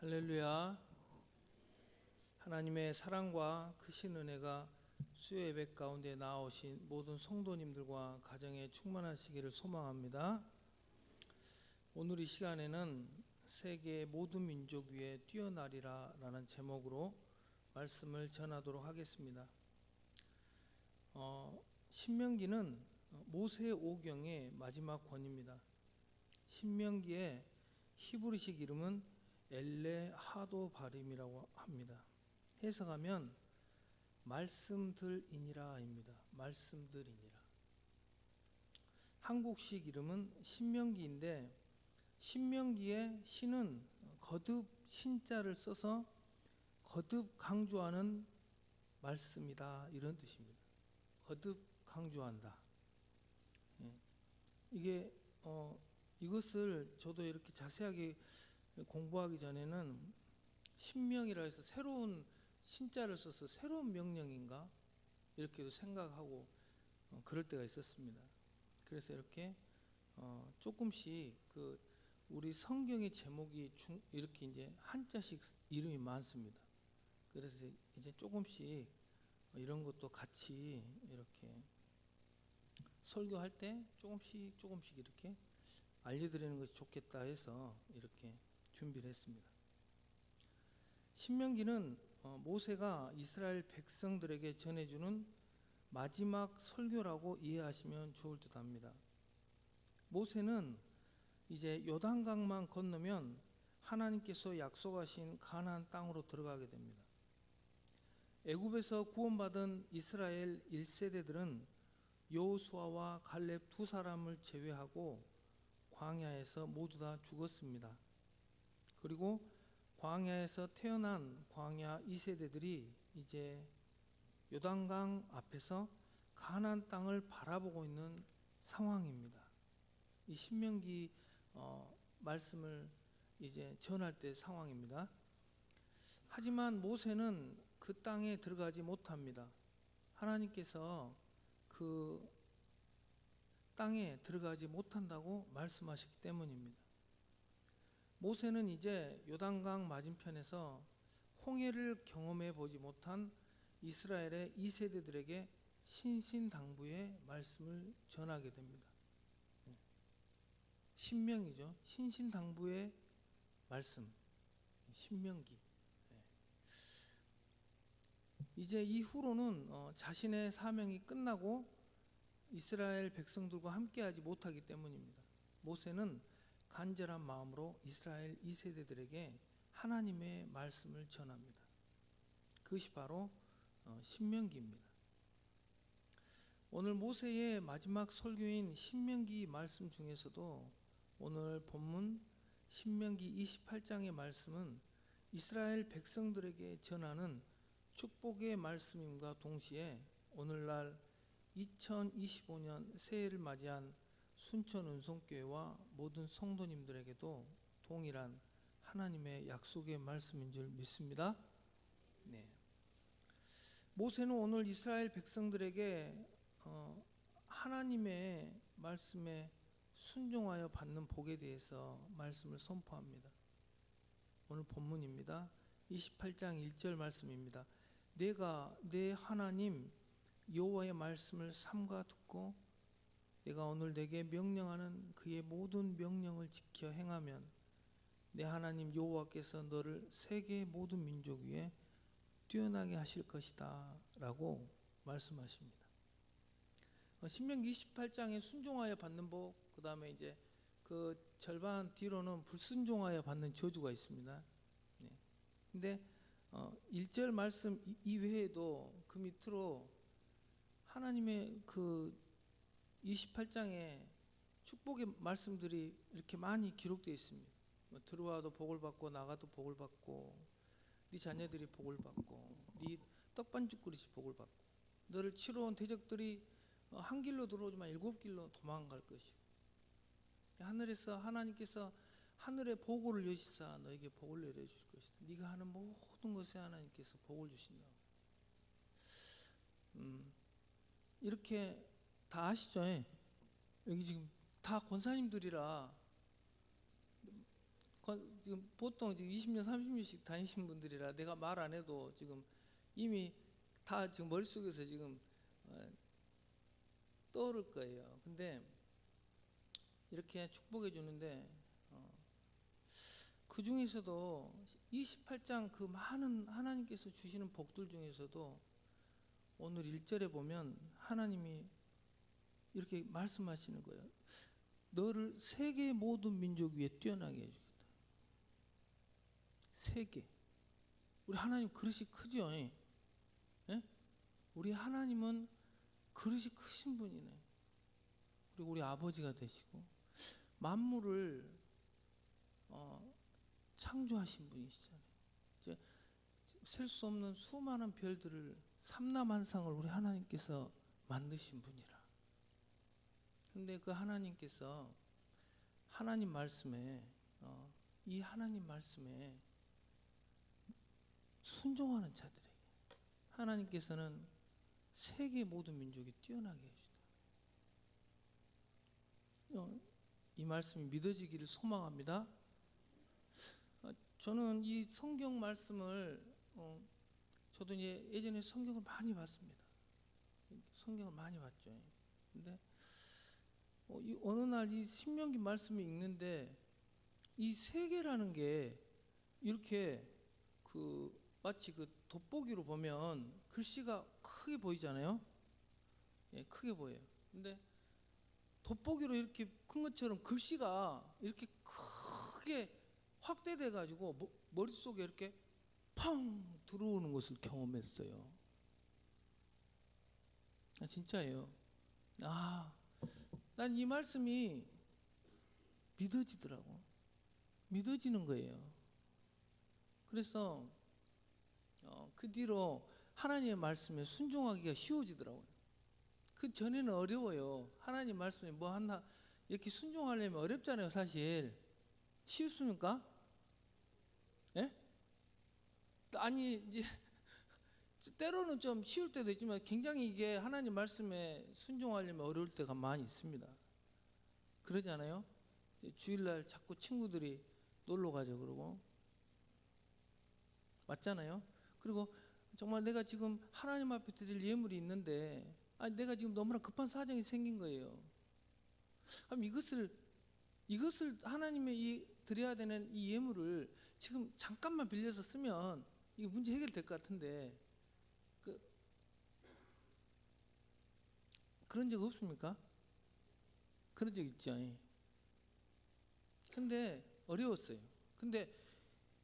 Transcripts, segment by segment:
할렐루야. 하나님의 사랑과 크신 은혜가 수요 예배 가운데 나오신 모든 성도님들과 가정에 충만하시기를 소망합니다. 오늘 이 시간에는 세계 모든 민족 위에 뛰어나리라 라는 제목으로 말씀을 전하도록 하겠습니다. 신명기는 모세 오경의 마지막 권입니다. 신명기의 히브리식 이름은 엘레 하도바림이라고 합니다. 해석하면 말씀들이니라입니다. 말씀들이니라. 한국식 이름은 신명기인데, 신명기의 신은 거듭 신자를 써서 거듭 강조하는 말씀이다, 이런 뜻입니다. 거듭 강조한다. 이게 이것을 저도 이렇게 자세하게 공부하기 전에는 신명이라 해서 새로운 신자를 써서 새로운 명령인가 이렇게도 생각하고 그럴 때가 있었습니다. 그래서 이렇게 조금씩 우리 성경의 제목이 이렇게 이제 한자씩 이름이 많습니다. 그래서 이제 조금씩 이런 것도 같이 이렇게 설교할 때 조금씩 이렇게 알려드리는 것이 좋겠다 해서 이렇게 준비를 했습니다. 신명기는 모세가 이스라엘 백성들에게 전해주는 마지막 설교라고 이해하시면 좋을 듯 합니다. 모세는 이제 요단강만 건너면 하나님께서 약속하신 가나안 땅으로 들어가게 됩니다. 애굽에서 구원받은 이스라엘 1세대들은 여호수아와 갈렙 두 사람을 제외하고 광야에서 모두 다 죽었습니다. 그리고 광야에서 태어난 광야 2세대들이 이제 요단강 앞에서 가나안 땅을 바라보고 있는 상황입니다. 이 신명기 말씀을 이제 전할 때 상황입니다. 하지만 모세는 그 땅에 들어가지 못합니다. 하나님께서 그 땅에 들어가지 못한다고 말씀하셨기 때문입니다. 모세는 이제 요단강 맞은편에서 홍해를 경험해 보지 못한 이스라엘의 2세대들에게 신신당부의 말씀을 전하게 됩니다. 신명이죠. 신신당부의 말씀, 신명기. 이제 이후로는 자신의 사명이 끝나고 이스라엘 백성들과 함께하지 못하기 때문입니다. 모세는 간절한 마음으로 이스라엘 2세대들에게 하나님의 말씀을 전합니다. 그것이 바로 신명기입니다. 오늘 모세의 마지막 설교인 신명기 말씀 중에서도 오늘 본문 신명기 28장의 말씀은 이스라엘 백성들에게 전하는 축복의 말씀임과 동시에 오늘날 2025년 새해를 맞이한 순천은송교회와 모든 성도님들에게도 동일한 하나님의 약속의 말씀인 줄 믿습니다. 모세는 오늘 이스라엘 백성들에게 하나님의 말씀에 순종하여 받는 복에 대해서 말씀을 선포합니다. 오늘 본문입니다. 28장 1절 말씀입니다. 내가 내 하나님 여호와의 말씀을 삼가 듣고 내가 오늘 내게 명령하는 그의 모든 명령을 지켜 행하면 내 하나님 여호와께서 너를 세계의 모든 민족 위에 뛰어나게 하실 것이다 라고 말씀하십니다. 신명기 28장에 순종하여 받는 복, 그 다음에 이제 그 절반 뒤로는 불순종하여 받는 저주가 있습니다. 근데 1절 말씀 이외에도 그 밑으로 하나님의 그 28장에 축복의 말씀들이 이렇게 많이 기록되어 있습니다. 들어와도 복을 받고 나가도 복을 받고 네 자녀들이 복을 받고 네 떡반죽 그릇이 복을 받고 너를 치러 온 대적들이 한 길로 들어오지만 7길로 도망갈 것이고 하늘에서 하나님께서 하늘의 보고를 여시사 너에게 복을 내려주실 것이다. 네가 하는 모든 것에 하나님께서 복을 주신다고. 이렇게 다 아시죠? 여기 지금 다 권사님들이라 지금 보통 지금 20년, 30년씩 다니신 분들이라 내가 말 안 해도 지금 이미 다 지금 머릿속에서 지금 떠오를 거예요. 근데 이렇게 축복해 주는데 그 중에서도 28장 그 많은 하나님께서 주시는 복들 중에서도 오늘 1절에 보면 하나님이 이렇게 말씀하시는 거예요. 너를 세계 모든 민족 위에 뛰어나게 해주겠다. 세계. 우리 하나님 그릇이 크죠? 예? 우리 하나님은 그릇이 크신 분이네. 그리고 우리 아버지가 되시고 만물을 창조하신 분이시잖아요. 셀 수 없는 수많은 별들을 삼라만상을 우리 하나님께서 만드신 분이라. 근데 그 하나님께서 하나님 말씀에 이 하나님 말씀에 순종하는 자들에게 하나님께서는 세계 모든 민족이 뛰어나게 해주시다. 이 말씀이 믿어지기를 소망합니다. 저는 이 성경 말씀을 저도 이제 예전에 성경을 많이 봤습니다. 성경을 많이 봤죠. 근데 어느 날 이 신명기 말씀이 읽는데 이 세계라는 게 이렇게 마치 그 돋보기로 보면 글씨가 크게 보이잖아요. 예, 크게 보여요. 근데 돋보기로 이렇게 큰 것처럼 글씨가 이렇게 크게 확대돼 가지고 머릿속에 이렇게 팡 들어오는 것을 경험했어요. 진짜예요. 난 이 말씀이 믿어지더라고. 믿어지는 거예요. 그래서 그 뒤로 하나님의 말씀에 순종하기가 쉬워지더라고요. 그 전에는 어려워요. 하나님 말씀에 뭐 하나 이렇게 순종하려면 어렵잖아요, 사실. 쉽습니까? 예? 아니 이제 때로는 좀 쉬울 때도 있지만 굉장히 이게 하나님 말씀에 순종하려면 어려울 때가 많이 있습니다. 그러잖아요. 주일날 자꾸 친구들이 놀러 가자 그러고 맞잖아요. 그리고 정말 내가 지금 하나님 앞에 드릴 예물이 있는데 내가 지금 너무나 급한 사정이 생긴 거예요. 그럼 이것을 하나님의 드려야 되는 이 예물을 지금 잠깐만 빌려서 쓰면 이거 문제 해결될 것 같은데 그런 적 없습니까? 그런 적 있죠. 근데 어려웠어요. 근데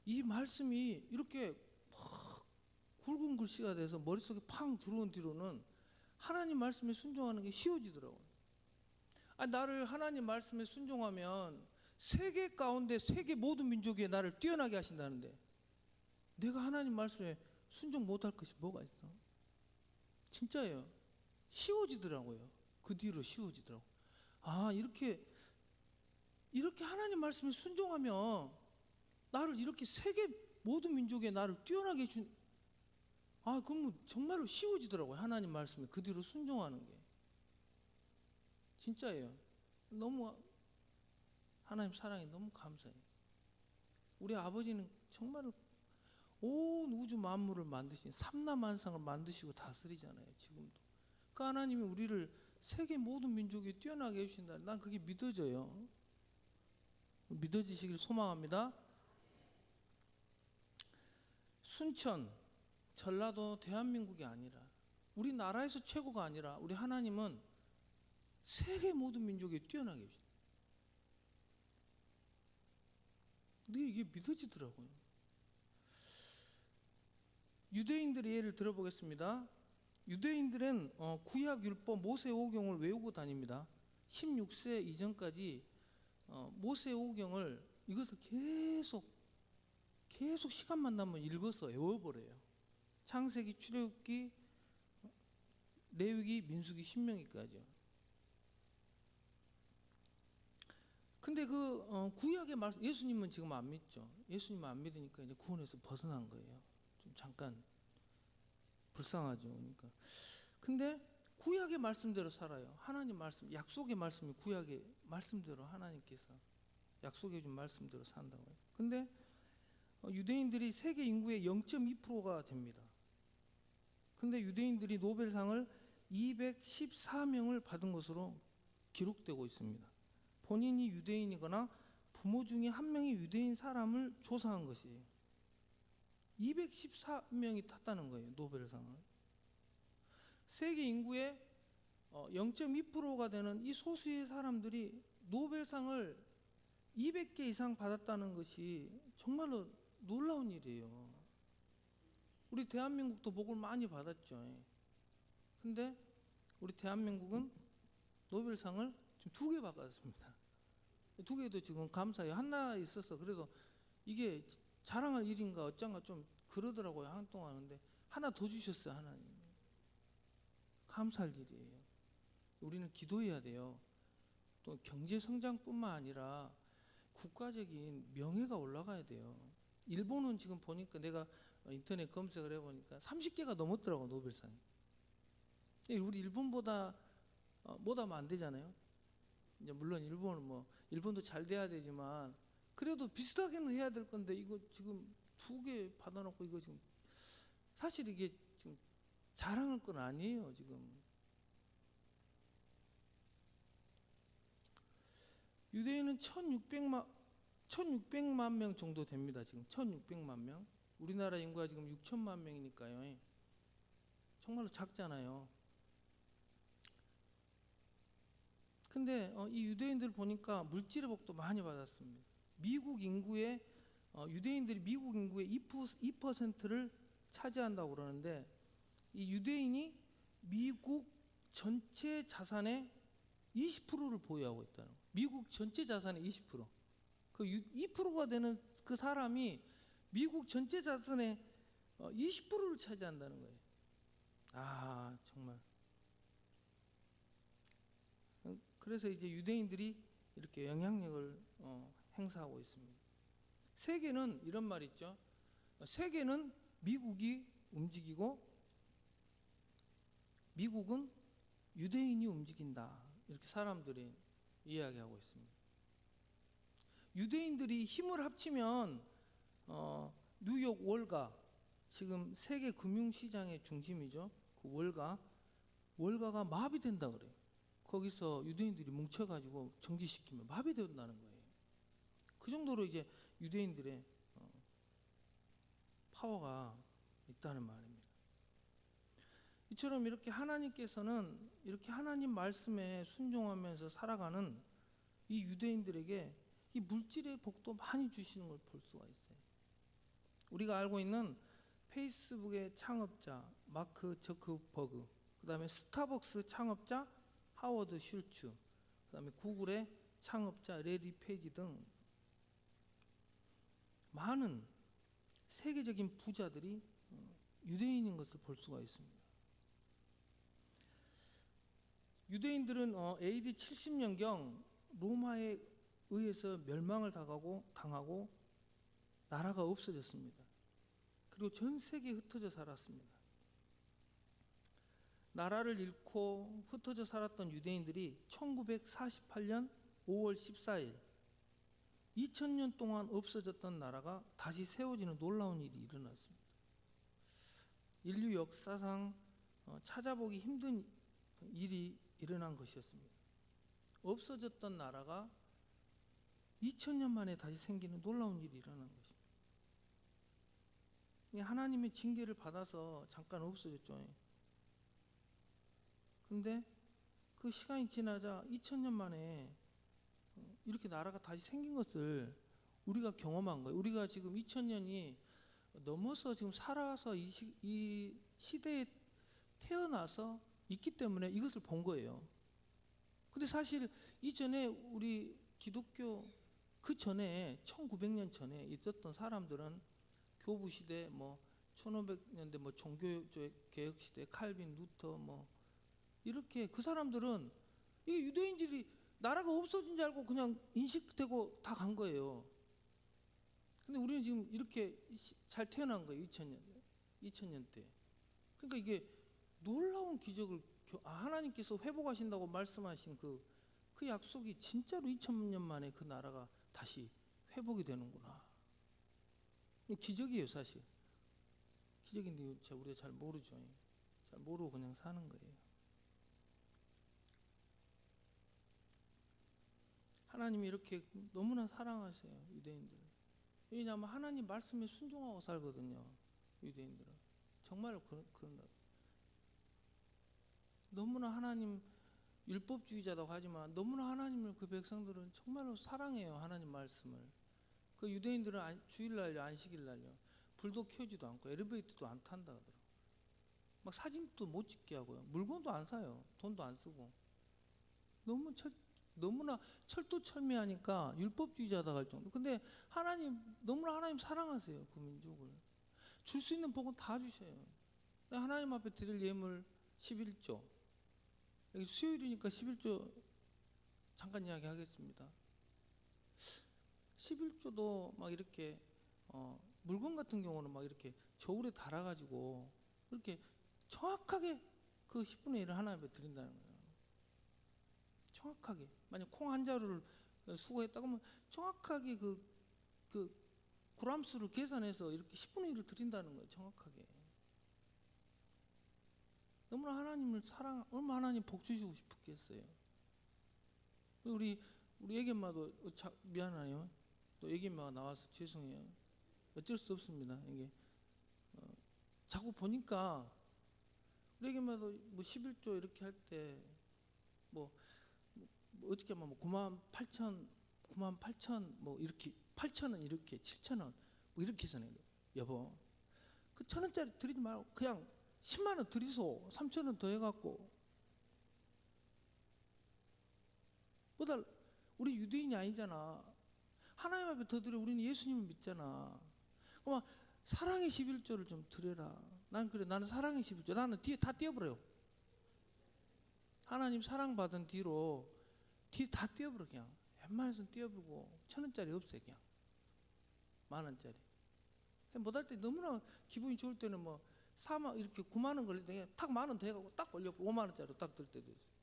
이 말씀이 이렇게 굵은 글씨가 돼서 머릿속에 팡 들어온 뒤로는 하나님 말씀에 순종하는 게 쉬워지더라고요. 나를 하나님 말씀에 순종하면 세계 가운데 세계 모든 민족 위에 나를 뛰어나게 하신다는데 내가 하나님 말씀에 순종 못할 것이 뭐가 있어? 진짜예요. 쉬워지더라고요. 그 뒤로 쉬워지더라고요. 이렇게 하나님 말씀에 순종하면 나를 이렇게 세계 모든 민족에 나를 뛰어나게 해준 그럼 정말로 쉬워지더라고요. 하나님 말씀에 그 뒤로 순종하는 게. 진짜예요. 너무 하나님 사랑이 너무 감사해요. 우리 아버지는 정말 온 우주 만물을 만드신 삼라만상을 만드시고 다스리잖아요. 지금도. 그 하나님이 우리를 세계 모든 민족에 뛰어나게 해주신다. 난 그게 믿어져요. 믿어지시길 소망합니다. 순천, 전라도, 대한민국이 아니라 우리나라에서 최고가 아니라 우리 하나님은 세계 모든 민족에 뛰어나게 해주신다. 근데 이게 믿어지더라고요. 유대인들의 예를 들어보겠습니다. 유대인들은 구약 율법 모세오경을 외우고 다닙니다. 16세 이전까지 모세오경을 이것을 계속 시간만 나면 읽어서 외워버려요. 창세기, 출애굽기, 레위기, 민수기, 신명기까지요. 근데 그 구약의 말씀, 예수님은 지금 안 믿죠. 예수님은 안 믿으니까 이제 구원에서 벗어난 거예요. 좀 잠깐 불쌍하죠. 그러니까. 근데 구약의 말씀대로 살아요. 하나님 말씀, 약속의 말씀이 구약의 말씀대로 하나님께서 약속해 준 말씀대로 산다고요. 근데 유대인들이 세계 인구의 0.2%가 됩니다. 근데 유대인들이 노벨상을 214명을 받은 것으로 기록되고 있습니다. 본인이 유대인이거나 부모 중에 한 명이 유대인 사람을 조사한 것이에요. 214명이 탔다는 거예요, 노벨상을. 세계 인구의 0.2%가 되는 이 소수의 사람들이 노벨상을 200개 이상 받았다는 것이 정말로 놀라운 일이에요. 우리 대한민국도 복을 많이 받았죠. 근데 우리 대한민국은 노벨상을 지금 2개 받았습니다. 2개도 지금 감사해요. 하나 있어서 그래도 이게 자랑할 일인가 어쩐가 좀 그러더라고요, 한동안. 근데 하나 더 주셨어요, 하나님. 감사할 일이에요. 우리는 기도해야 돼요. 또 경제 성장뿐만 아니라 국가적인 명예가 올라가야 돼요. 일본은 지금 보니까 내가 인터넷 검색을 해보니까 30개가 넘었더라고, 노벨상이. 우리 일본보다 못하면 안 되잖아요. 이제 물론 일본은 일본도 잘 돼야 되지만 그래도 비슷하게는 해야 될 건데 이거 지금 2개 받아놓고 이거 지금 사실 이게 지금 자랑할 건 아니에요, 지금. 유대인은 1600만 명 정도 됩니다. 지금 1600만 명. 우리나라 인구가 지금 6천만 명이니까요. 정말로 작잖아요. 근데 이 유대인들 보니까 물질의 복도 많이 받았습니다. 미국 인구의 유대인들이 미국 인구의 2%를 차지한다고 그러는데 이 유대인이 미국 전체 자산의 20%를 보유하고 있다는 거예요. 미국 전체 자산의 20%. 그 2%가 되는 그 사람이 미국 전체 자산의 20%를 차지한다는 거예요. 아, 정말. 그래서 이제 유대인들이 이렇게 영향력을 행사하고 있습니다. 세계는 이런 말 있죠. 세계는 미국이 움직이고 미국은 유대인이 움직인다. 이렇게 사람들이 이야기하고 있습니다. 유대인들이 힘을 합치면 뉴욕 월가, 지금 세계 금융시장의 중심이죠. 그 월가가 마비된다 그래요. 거기서 유대인들이 뭉쳐가지고 정지시키면 마비된다는 거예요. 그 정도로 이제 유대인들의 파워가 있다는 말입니다. 이처럼 이렇게 하나님께서는 이렇게 하나님 말씀에 순종하면서 살아가는 이 유대인들에게 이 물질의 복도 많이 주시는 걸 볼 수가 있어요. 우리가 알고 있는 페이스북의 창업자 마크 저크버그, 그 다음에 스타벅스 창업자 하워드 슐츠, 그 다음에 구글의 창업자 레리 페이지 등 많은 세계적인 부자들이 유대인인 것을 볼 수가 있습니다. 유대인들은 AD 70년경 로마에 의해서 멸망을 당하고 나라가 없어졌습니다. 그리고 전 세계에 흩어져 살았습니다. 나라를 잃고 흩어져 살았던 유대인들이 1948년 5월 14일 2000년 동안 없어졌던 나라가 다시 세워지는 놀라운 일이 일어났습니다. 인류 역사상 찾아보기 힘든 일이 일어난 것이었습니다. 없어졌던 나라가 2000년 만에 다시 생기는 놀라운 일이 일어난 것입니다. 하나님의 징계를 받아서 잠깐 없어졌죠. 근데 그 시간이 지나자 2000년 만에 이렇게 나라가 다시 생긴 것을 우리가 경험한 거예요. 우리가 지금 2000년이 넘어서 지금 살아서 이 시대에 태어나서 있기 때문에 이것을 본 거예요. 근데 사실 이전에 우리 기독교 그 전에 1900년 전에 있었던 사람들은 교부 시대 1500년대 종교 개혁 시대 칼빈 루터 이렇게 그 사람들은 이게 유대인들이 나라가 없어진 줄 알고 그냥 인식되고 다 간 거예요. 근데 우리는 지금 이렇게 잘 태어난 거예요. 2000년 때. 그러니까 이게 놀라운 기적을 하나님께서 회복하신다고 말씀하신 그 약속이 진짜로 2000년 만에 그 나라가 다시 회복이 되는구나. 기적이에요, 사실. 기적인데 우리가 잘 모르죠. 잘 모르고 그냥 사는 거예요. 하나님이 이렇게 너무나 사랑하세요, 유대인들. 왜냐하면 하나님 말씀에 순종하고 살거든요, 유대인들은. 정말 그런다. 너무나 하나님 율법주의자라고 하지만 너무나 하나님을 그 백성들은 정말로 사랑해요, 하나님 말씀을. 그 유대인들은 주일날요, 안식일날요, 불도 켜지도 않고 엘리베이터도 안 탄다 하더라고요. 막 사진도 못 찍게 하고요, 물건도 안 사요, 돈도 안 쓰고. 너무나 철두철미하니까 율법주의자다 할 정도. 근데 너무나 하나님 사랑하세요, 그 민족을. 줄 수 있는 복은 다 주셔요. 하나님 앞에 드릴 예물 11조. 여기 수요일이니까 11조 잠깐 이야기하겠습니다. 11조도 막 이렇게 물건 같은 경우는 막 이렇게 저울에 달아가지고 이렇게 정확하게 그 10분의 1을 하나님 앞에 드린다는 거예요. 정확하게. 만약 콩 한 자루를 수거했다 그러면 정확하게 그 그람수를 계산해서 이렇게 10분의 1을 드린다는 거예요, 정확하게. 너무나 하나님을 얼마나 하나님 복 주시고 싶겠어요. 우리 애기 엄마도 미안해요. 또 애기 엄마가 나와서 죄송해요. 어쩔 수 없습니다. 이게 자꾸 보니까 우리 애기 엄마도 뭐 11조 이렇게 할 때 뭐 어떻게 하면 뭐 9만 8천 뭐 이렇게 8천원 이렇게 7천원 뭐 이렇게 계산해요. 여보, 그 1,000원짜리 드리지 말고 그냥 10만원 드리소. 3천원 더 해갖고. 보다 우리 유대인이 아니잖아. 하나님 앞에 더 드려. 우리는 예수님을 믿잖아. 그럼 사랑의 11조를 좀 드려라. 나는 사랑의 11조. 나는 뒤에 다 띄워버려요. 하나님 사랑받은 뒤로 뒤에 다 띄워버려. 그냥 웬만해서는 띄워버리고 1,000원짜리 없어요. 그냥 10,000원짜리. 못할 때 너무나 기분이 좋을 때는 뭐 4만 이렇게 9만원 걸릴 때 탁 10,000원 더 해가지고 딱 올려 5만원짜리로 딱 들 때도 있어요.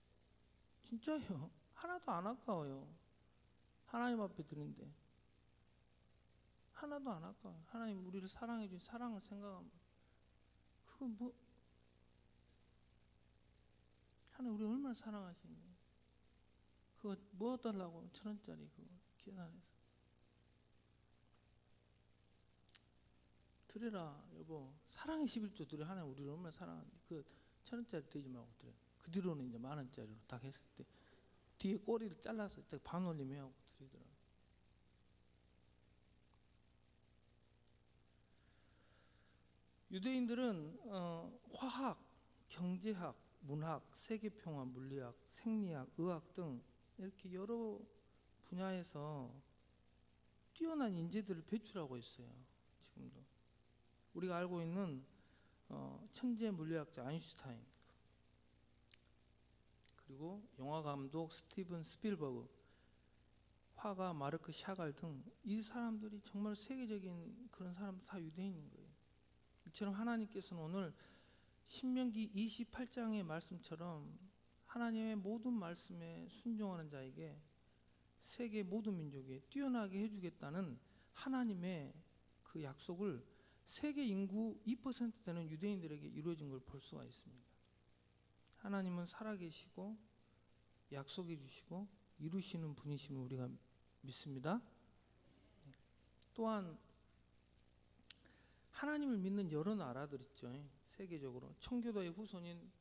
진짜요. 하나도 안 아까워요. 하나님 앞에 드는데 하나도 안 아까워요. 하나님 우리를 사랑해 주신 사랑을 생각하면 그거 뭐 하나님 우리 얼마나 사랑하시니. 그거 뭐 달라고 1,000원짜리 그거 계산해서 드려라. 여보, 사랑의 11조 드려. 하나님 우리를 얼마나 사랑하는데 그 1,000원짜리 드리지 말고 드려. 그 뒤로는 이제 10,000원짜리로 딱 했을 때 뒤에 꼬리를 잘라서 반 올리면 드리더라고. 유대인들은 화학, 경제학, 문학, 세계평화, 물리학, 생리학, 의학 등 이렇게 여러 분야에서 뛰어난 인재들을 배출하고 있어요. 지금도 우리가 알고 있는 천재 물리학자 아인슈타인, 그리고 영화감독 스티븐 스필버그, 화가 마르크 샤갈 등 이 사람들이 정말 세계적인 그런 사람들 다 유대인인 거예요. 이처럼 하나님께서는 오늘 신명기 28장의 말씀처럼 하나님의 모든 말씀에 순종하는 자에게 세계 모든 민족에 뛰어나게 해주겠다는 하나님의 그 약속을 세계 인구 2% 되는 유대인들에게 이루어진 걸 볼 수가 있습니다. 하나님은 살아계시고 약속해 주시고 이루시는 분이심을 우리가 믿습니다. 또한 하나님을 믿는 여러 나라들 있죠. 세계적으로 청교도의 후손인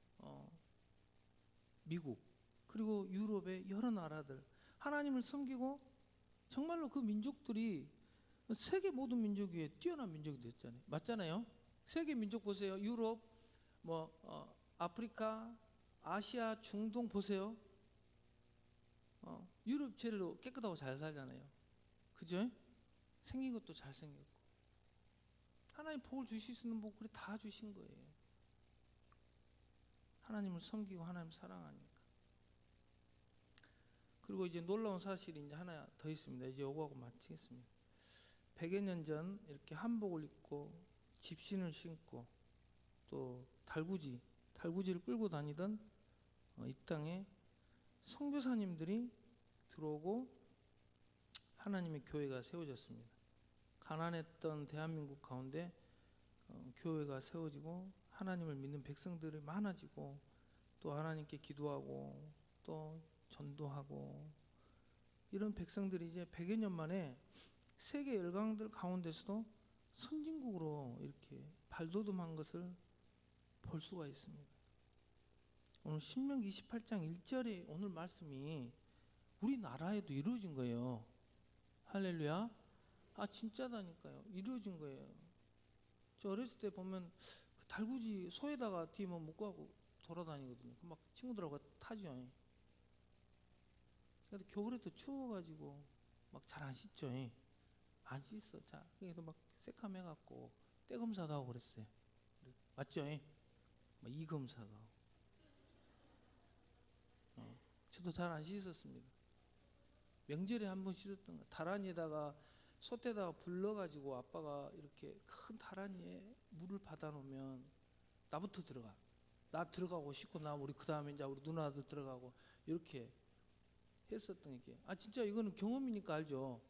미국, 그리고 유럽의 여러 나라들 하나님을 섬기고 정말로 그 민족들이 세계 모든 민족 위에 뛰어난 민족이 됐잖아요. 맞잖아요. 세계 민족 보세요. 유럽, 아프리카, 아시아, 중동 보세요. 유럽 제일로 깨끗하고 잘 살잖아요. 그죠? 생긴 것도 잘생겼고. 하나님 복을 주실 수 있는 복을 다 주신 거예요. 하나님을 섬기고 하나님 사랑하니까. 그리고 이제 놀라운 사실이 이제 하나 더 있습니다. 이제 요거하고 마치겠습니다. 100여 년 전 이렇게 한복을 입고 집신을 신고 또 달구지를 끌고 다니던 이 땅에 선교사님들이 들어오고 하나님의 교회가 세워졌습니다. 가난했던 대한민국 가운데 교회가 세워지고 하나님을 믿는 백성들이 많아지고 또 하나님께 기도하고 또 전도하고 이런 백성들이 이제 100여 년 만에 세계 열강들 가운데서도 선진국으로 이렇게 발돋움한 것을 볼 수가 있습니다. 오늘 신명기 28장 1절에 오늘 말씀이 우리나라에도 이루어진 거예요. 할렐루야. 아 진짜다니까요. 이루어진 거예요. 저 어렸을 때 보면 그 달구지 소에다가 뒤에 뭐 묶고 하고 돌아다니거든요. 막 친구들하고 타죠. 근데 겨울에도 추워가지고 막 잘 안 씻죠. 안 씻어. 자, 그래도 막 새카매갖고 때 검사도 하고 그랬어요. 맞죠? 막 이 검사도 하고. 저도 잘 안 씻었습니다. 명절에 한 번 씻었던 거. 다란이에다가 솥에다가 불러가지고 아빠가 이렇게 큰 다란이에 물을 받아놓으면 나부터 들어가. 나 들어가고 씻고 나 우리 그 다음에 이제 우리 누나들 들어가고 이렇게 했었던 게. 아 진짜 이거는 경험이니까 알죠.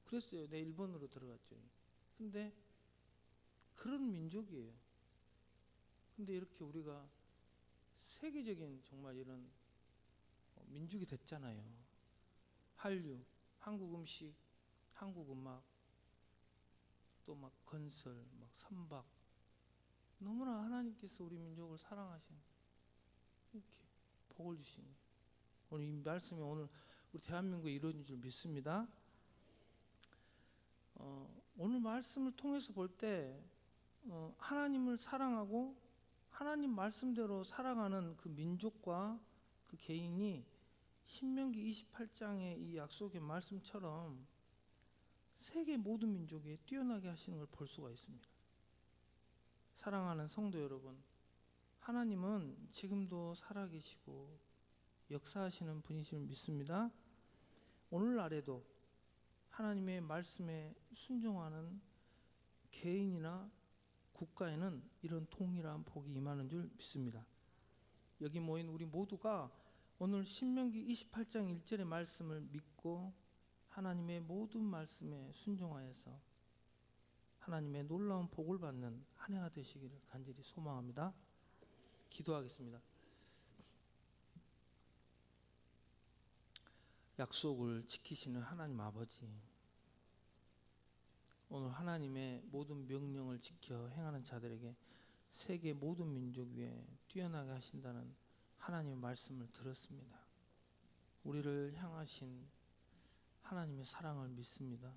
그랬어요. 내 일본으로 들어갔죠. 근데 그런 민족이에요. 근데 이렇게 우리가 세계적인 정말 이런 민족이 됐잖아요. 한류, 한국 음식, 한국 음악, 또 막 건설, 막 선박. 너무나 하나님께서 우리 민족을 사랑하신 이렇게 복을 주신 거예요. 오늘 이 말씀이 오늘 우리 대한민국에 이루어진 줄 믿습니다. 오늘 말씀을 통해서 볼 때 하나님을 사랑하고 하나님 말씀대로 살아가는 그 민족과 그 개인이 신명기 28장의 이 약속의 말씀처럼 세계 모든 민족에 뛰어나게 하시는 걸 볼 수가 있습니다. 사랑하는 성도 여러분, 하나님은 지금도 살아계시고 역사하시는 분이심을 믿습니다. 오늘날에도 하나님의 말씀에 순종하는 개인이나 국가에는 이런 동일한 복이 임하는 줄 믿습니다. 여기 모인 우리 모두가 오늘 신명기 28장 1절의 말씀을 믿고 하나님의 모든 말씀에 순종하여서 하나님의 놀라운 복을 받는 한 해가 되시기를 간절히 소망합니다. 기도하겠습니다. 약속을 지키시는 하나님 아버지, 오늘 하나님의 모든 명령을 지켜 행하는 자들에게 세계 모든 민족 위에 뛰어나게 하신다는 하나님의 말씀을 들었습니다. 우리를 향하신 하나님의 사랑을 믿습니다.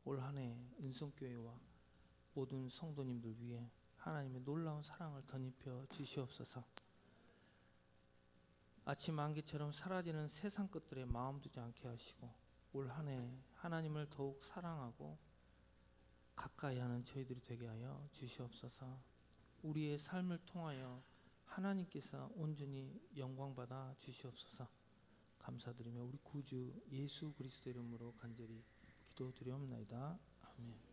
올 한 해 은성교회와 모든 성도님들 위해 하나님의 놀라운 사랑을 덧입혀 주시옵소서. 아침 안개처럼 사라지는 세상 것들에 마음 두지 않게 하시고 올 한 해 하나님을 더욱 사랑하고 가까이 하는 저희들이 되게 하여 주시옵소서. 우리의 삶을 통하여 하나님께서 온전히 영광받아 주시옵소서. 감사드리며 우리 구주 예수 그리스도 이름으로 간절히 기도드리옵나이다. 아멘.